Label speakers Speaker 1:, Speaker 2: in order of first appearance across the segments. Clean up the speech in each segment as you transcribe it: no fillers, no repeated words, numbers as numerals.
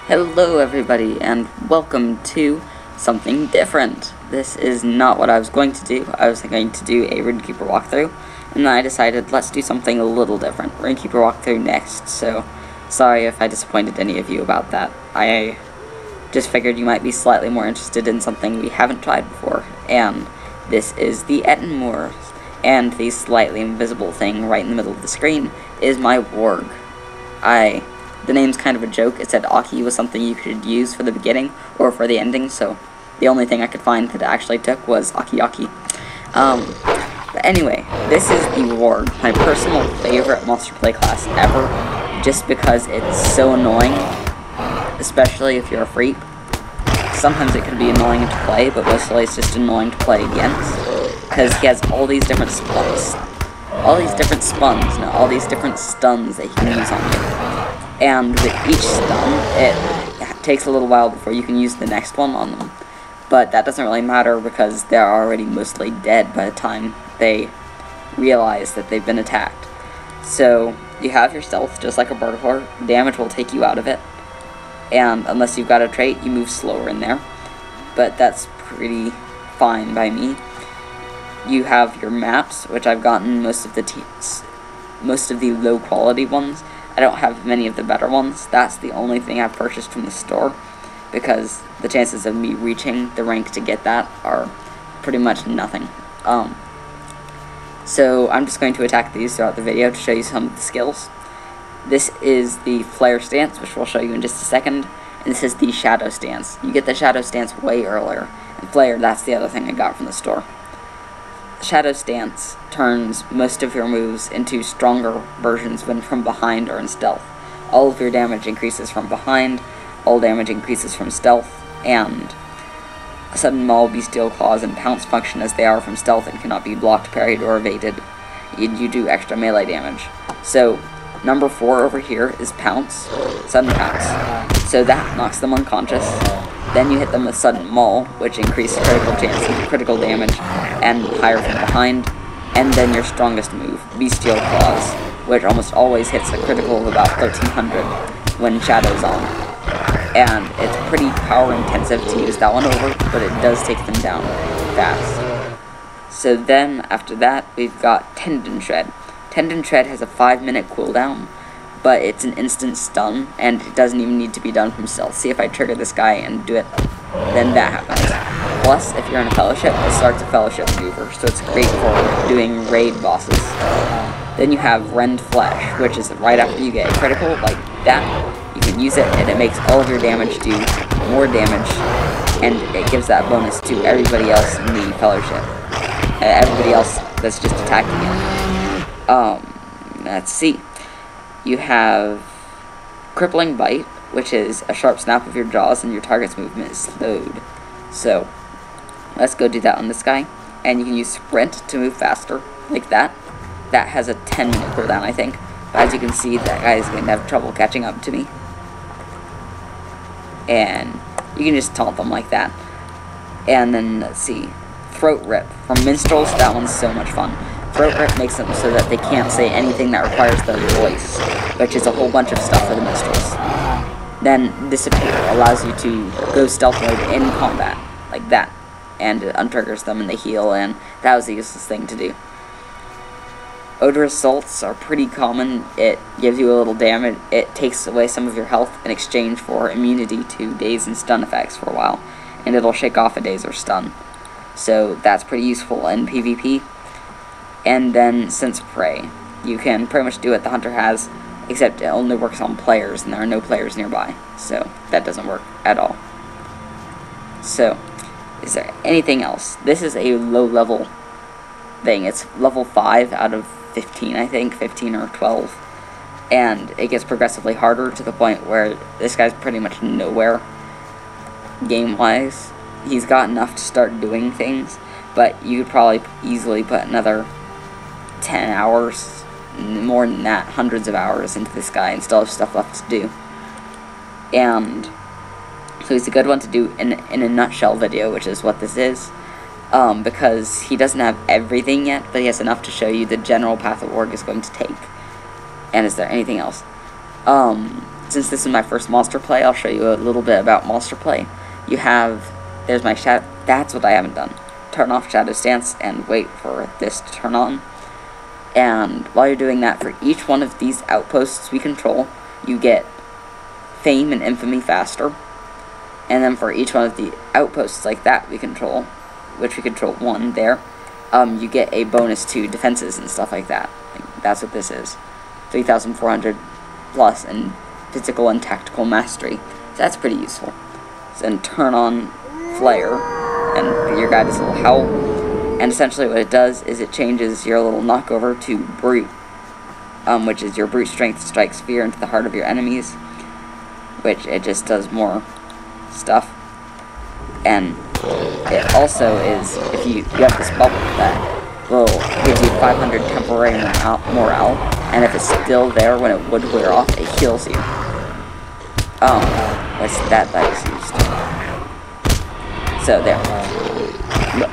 Speaker 1: Hello everybody, and welcome to something different. This is not what I was going to do. I was going to do a RuneKeeper walkthrough, and then I decided let's do something a little different. RuneKeeper walkthrough next, so sorry if I disappointed any of you about that. I just figured you might be slightly more interested in something we haven't tried before, and this is the Moors, and the slightly invisible thing right in the middle of the screen is my Warg. The name's kind of a joke. It said Aki was something you could use for the beginning or for the ending, so the only thing I could find that it actually took was Aki Aki. But anyway, this is the Warg, my personal favorite monster play class ever, just because it's so annoying, especially if you're a freak. Sometimes it can be annoying to play, but mostly it's just annoying to play against, because he has all these different stuns that he can use on you. And with each stun, it takes a little while before you can use the next one on them. But that doesn't really matter because they're already mostly dead by the time they realize that they've been attacked. So you have your stealth, just like a burglar. Damage will take you out of it. And unless you've got a trait, you move slower in there. But that's pretty fine by me. You have your maps, which I've gotten most of the low quality ones. I don't have many of the better ones. That's the only thing I've purchased from the store, because the chances of me reaching the rank to get that are pretty much nothing. So I'm just going to attack these throughout the video to show you some of the skills. This is the flare stance, which we'll show you in just a second, and this is the shadow stance. You get the shadow stance way earlier, and flare, that's the other thing I got from the store. Shadow stance turns most of your moves into stronger versions when from behind or in stealth. All of your damage increases from behind, all damage increases from stealth, and sudden maul, bestial claws, and pounce function as they are from stealth and cannot be blocked, parried, or evaded. You do extra melee damage. So number 4 over here is pounce, sudden pounce. So that knocks them unconscious. Then you hit them with sudden maul, which increases critical chances, critical damage, and higher from behind. And then your strongest move, bestial claws, which almost always hits a critical of about 1300 when shadow's on. And it's pretty power intensive to use that one over, but it does take them down fast. So then after that, we've got Tendon Shred. Tendon Shred has a 5-minute cooldown, but it's an instant stun, and it doesn't even need to be done from stealth. See, if I trigger this guy and do it, then that happens. Plus, if you're in a fellowship, it starts a fellowship maneuver, so it's great for doing raid bosses. Then you have Rend Flesh, which is right after you get a critical, like that. You can use it, and it makes all of your damage do more damage, and it gives that bonus to everybody else in the fellowship. Everybody else that's just attacking it. Let's see. You have Crippling Bite, which is a sharp snap of your jaws and your target's movement is slowed. So, let's go do that on this guy. And you can use Sprint to move faster, like that. That has a 10-minute cooldown, I think. But as you can see, that guy is going to have trouble catching up to me. And you can just taunt them like that. And then, let's see, Throat Rip. From Minstrels, that one's so much fun. Throat Rip makes them so that they can't say anything that requires their voice, which is a whole bunch of stuff for the Minstrels. Then Disappear allows you to go stealth mode in combat, like that, and it untriggers them and they heal, and that was the useless thing to do. Odorous Salts are pretty common. It gives you a little damage. It takes away some of your health in exchange for immunity to daze and stun effects for a while, and it'll shake off a daze or stun. So that's pretty useful in PvP. And then Sense of Prey. You can pretty much do what the hunter has, except it only works on players, and there are no players nearby. So that doesn't work at all. So, is there anything else? This is a low-level thing. It's level 5 out of 15, I think. 15 or 12. And it gets progressively harder to the point where this guy's pretty much nowhere game-wise. He's got enough to start doing things, but you could probably easily put another 10 hours, more than that, hundreds of hours into this guy and still have stuff left to do. And so he's a good one to do in a nutshell video, which is what this is, because he doesn't have everything yet, but he has enough to show you the general path that Warg is going to take. And is there anything else? since this is my first monster play, I'll show you a little bit about monster play. There's my shadow, that's what I haven't done. Turn off shadow stance and wait for this to turn on. And while you're doing that, for each one of these outposts we control, you get fame and infamy faster. And then for each one of the outposts like that we control, which we control 1 there, you get a bonus to defenses and stuff like that. That's what this is. 3,400 plus in physical and tactical mastery. So that's pretty useful. So then turn on Flare, and your guy does a little howl. And essentially what it does is it changes your little knockover to Brute, which is your brute strength strikes fear into the heart of your enemies, which it just does more stuff. And it also is, if you have this bubble that will give you 500 temporary morale, and if it's still there when it would wear off, it heals you. What's that is used. So there.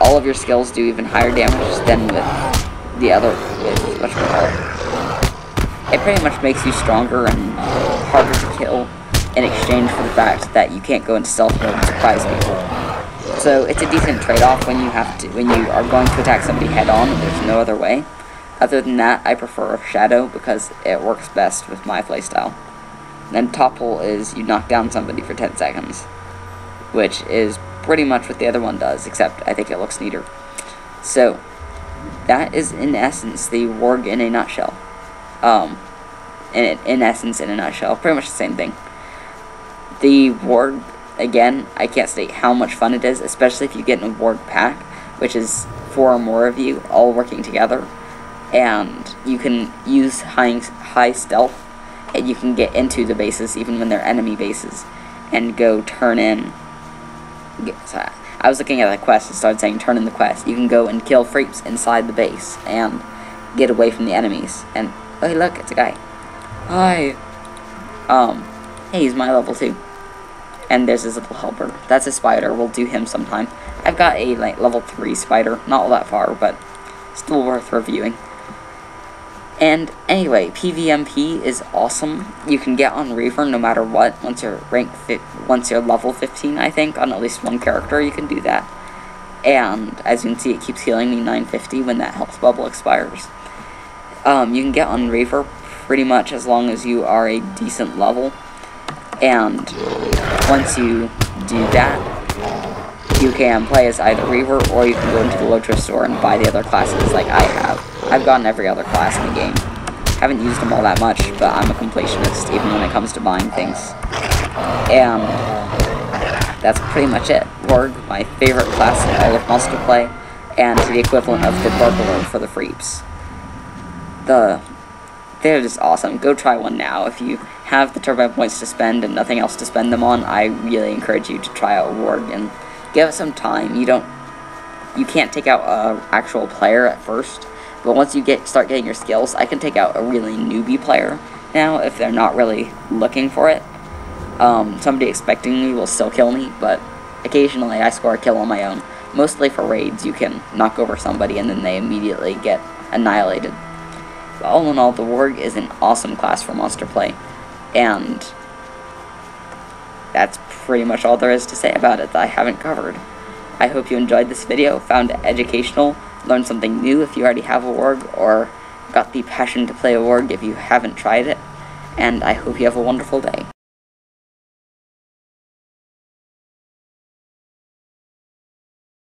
Speaker 1: All of your skills do even higher damage than with the other, it pretty much makes you stronger and harder to kill in exchange for the fact that you can't go into stealth mode and surprise people. So it's a decent trade-off when you are going to attack somebody head-on and there's no other way. Other than that, I prefer Shadow because it works best with my playstyle. Then Topple is you knock down somebody for 10 seconds, which is pretty much what the other one does, except I think it looks neater. So that is in essence the Warg in a nutshell. In essence, in a nutshell, pretty much the same thing. The Warg, again, I can't state how much fun it is, especially if you get in a Warg pack, which is 4 or more of you all working together, and you can use high stealth, and you can get into the bases even when they're enemy bases, and go turn in. I was looking at the quest and started saying turn in the quest. You can go and kill freaks inside the base and get away from the enemies. And oh look, it's a guy. Hi. Hey, he's my level 2. And there's his little helper. That's a spider. We'll do him sometime. I've got a level 3 spider, not all that far, but still worth reviewing. And anyway, PvMP is awesome. You can get on Reaver no matter what. Once you're level 15, I think, on at least one character, you can do that. And as you can see, it keeps healing me 950 when that health bubble expires. You can get on Reaver pretty much as long as you are a decent level. And once you do that, you can play as either Reaver or you can go into the Lotro store and buy the other classes like I have. I've gotten every other class in the game. Haven't used them all that much, but I'm a completionist even when it comes to buying things. And that's pretty much it. Warg, my favorite class in all of Monster Play, and the equivalent of the Burglar for the Freeps. They're just awesome. Go try one now. If you have the turbine points to spend and nothing else to spend them on, I really encourage you to try out Warg and give it some time. You can't take out an actual player at first, but once you start getting your skills, I can take out a really newbie player now if they're not really looking for it. Somebody expecting me will still kill me, but occasionally I score a kill on my own. Mostly for raids, you can knock over somebody and then they immediately get annihilated. But all in all, the Warg is an awesome class for Monster Play, and that's pretty much all there is to say about it that I haven't covered. I hope you enjoyed this video, found it educational, learned something new if you already have a Warg, or got the passion to play a Warg if you haven't tried it, and I hope you have a wonderful day.